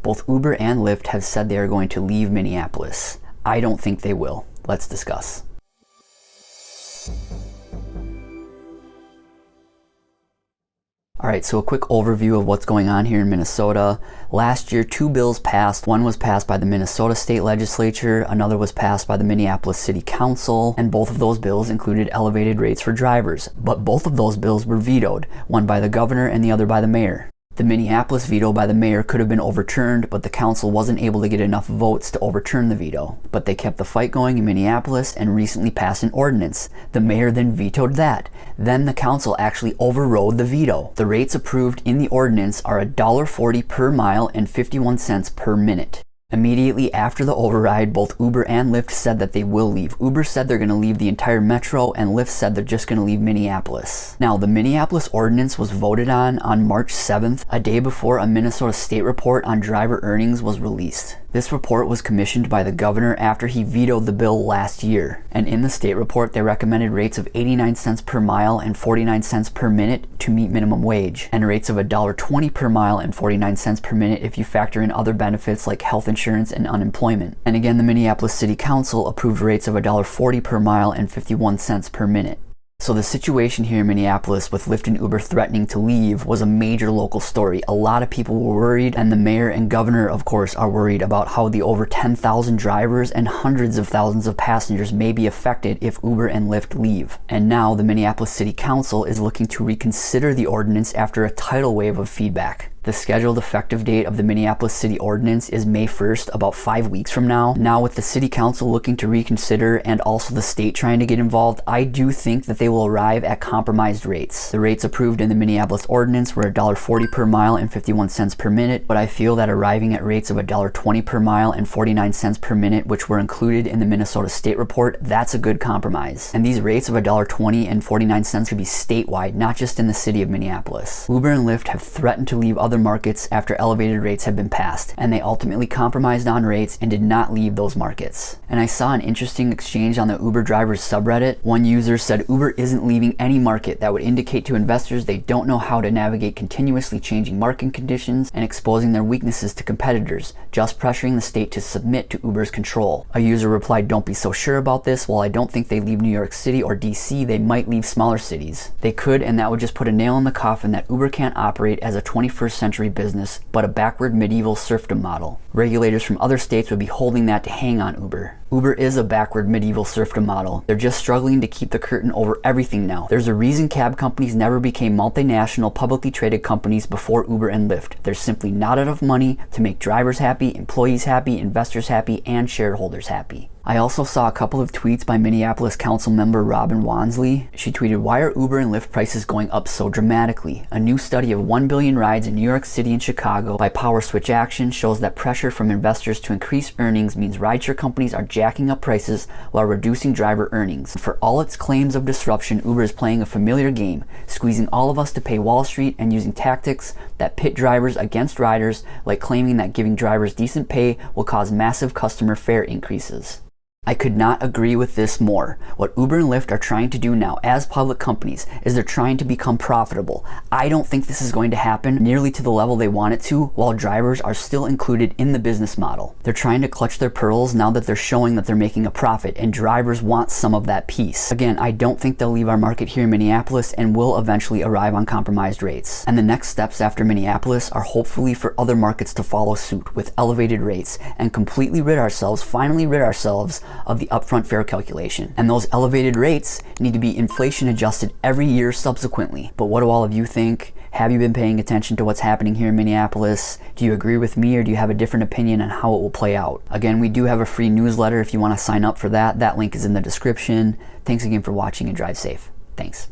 Both Uber and Lyft have said they are going to leave Minneapolis. I don't think they will. Let's discuss. Alright, so a quick overview of what's going on here in Minnesota. Last year, 2 bills passed. One was passed by the Minnesota State Legislature, another was passed by the Minneapolis City Council, and both of those bills included elevated rates for drivers. But both of those bills were vetoed, one by the governor and the other by the mayor. The Minneapolis veto by the mayor could have been overturned, but the council wasn't able to get enough votes to overturn the veto. But they kept the fight going in Minneapolis and recently passed an ordinance. The mayor then vetoed that. Then the council actually overrode the veto. The rates approved in the ordinance are $1.40 per mile and 51 cents per minute. Immediately after the override, both Uber and Lyft said that they will leave. Uber said they're going to leave the entire metro, and Lyft said they're just going to leave Minneapolis. Now, the Minneapolis ordinance was voted on March 7th, a day before a Minnesota state report on driver earnings was released. This report was commissioned by the governor after he vetoed the bill last year. And in the state report, they recommended rates of 89 cents per mile and 49 cents per minute to meet minimum wage, and rates of $1.20 per mile and 49 cents per minute if you factor in other benefits like health insurance and unemployment. And again, the Minneapolis City Council approved rates of $1.40 per mile and 51 cents per minute. So the situation here in Minneapolis with Lyft and Uber threatening to leave was a major local story. A lot of people were worried, and the mayor and governor, of course, are worried about how the over 10,000 drivers and hundreds of thousands of passengers may be affected if Uber and Lyft leave. And now the Minneapolis City Council is looking to reconsider the ordinance after a tidal wave of feedback. The scheduled effective date of the Minneapolis City Ordinance is May 1st, about 5 weeks from now. Now, with the City Council looking to reconsider and also the state trying to get involved, I do think that they will arrive at compromised rates. The rates approved in the Minneapolis Ordinance were $1.40 per mile and 51 cents per minute, but I feel that arriving at rates of $1.20 per mile and 49 cents per minute, which were included in the Minnesota State Report, that's a good compromise. And these rates of $1.20 and 49 cents should be statewide, not just in the city of Minneapolis. Uber and Lyft have threatened to leave other markets after elevated rates had been passed, and they ultimately compromised on rates and did not leave those markets. And I saw an interesting exchange on the Uber drivers subreddit. One user said Uber isn't leaving any market. That would indicate to investors they don't know how to navigate continuously changing market conditions and exposing their weaknesses to competitors, just pressuring the state to submit to Uber's control. A user replied, "Don't be so sure about this. While I don't think they leave New York City or DC, they might leave smaller cities. They could, and that would just put a nail in the coffin that Uber can't operate as a 21st century business, but a backward medieval serfdom model. Regulators from other states would be holding that to hang on Uber." Uber is a backward medieval serfdom model. They're just struggling to keep the curtain over everything now. There's a reason cab companies never became multinational, publicly traded companies before Uber and Lyft. There's simply not enough money to make drivers happy, employees happy, investors happy, and shareholders happy. I also saw a couple of tweets by Minneapolis Council member Robin Wansley. She tweeted, "Why are Uber and Lyft prices going up so dramatically? A new study of 1 billion rides in New York City and Chicago by Power Switch Action shows that pressure from investors to increase earnings means rideshare companies are jacking up prices while reducing driver earnings. For all its claims of disruption, Uber is playing a familiar game, squeezing all of us to pay Wall Street and using tactics that pit drivers against riders, like claiming that giving drivers decent pay will cause massive customer fare increases." I could not agree with this more. What Uber and Lyft are trying to do now as public companies is they're trying to become profitable. I don't think this is going to happen nearly to the level they want it to while drivers are still included in the business model. They're trying to clutch their pearls now that they're showing that they're making a profit, and drivers want some of that piece. Again, I don't think they'll leave our market here in Minneapolis and will eventually arrive on compromised rates. And the next steps after Minneapolis are hopefully for other markets to follow suit with elevated rates and completely finally rid ourselves of the upfront fare calculation. And those elevated rates need to be inflation adjusted every year subsequently. But what do all of you think? Have you been paying attention to what's happening here in Minneapolis? Do you agree with me, or do you have a different opinion on how it will play out? Again, we do have a free newsletter if you want to sign up for that. That link is in the description. Thanks again for watching, and drive safe. Thanks.